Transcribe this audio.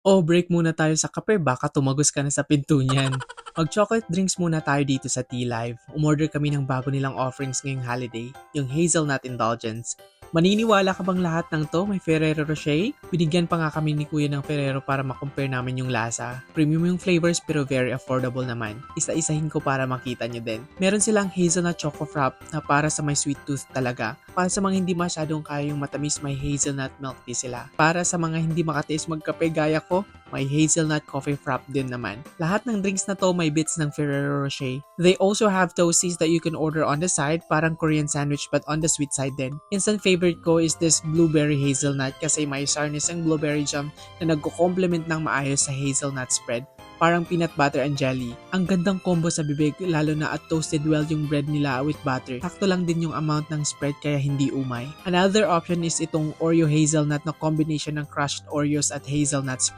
Oh, break muna tayo sa kape, baka tumagos ka na sa pinto niyan. Mag-chocolate drinks muna tayo dito sa Tea Live. Umorder kami ng bago nilang offerings ngayong holiday, yung Hazelnut Indulgence. Maniniwala ka bang lahat ng to may Ferrero Rocher? Binigyan pa nga kami ni Kuya ng Ferrero para makompare namin yung lasa. Premium yung flavors pero very affordable naman. Isa-isahin ko para makita nyo din. Meron silang hazelnut choco frap na para sa may sweet tooth talaga. Para sa mga hindi masyadong kaya yung matamis, may hazelnut milk tea sila. Para sa mga hindi makatiis magkape gaya ko, may hazelnut coffee frap din naman. Lahat ng drinks na to may bits ng Ferrero Rocher. They also have toasties that you can order on the side, parang Korean sandwich but on the sweet side din. Instant favorite ko is this blueberry hazelnut kasi may sourness ang blueberry jam na nagko-complement ng maayos sa hazelnut spread. Parang peanut butter and jelly. Ang gandang combo sa bibig lalo na at toasted well yung bread nila with butter. Sakto lang din yung amount ng spread kaya hindi umay. Another option is itong Oreo hazelnut na combination ng crushed Oreos at hazelnut spread.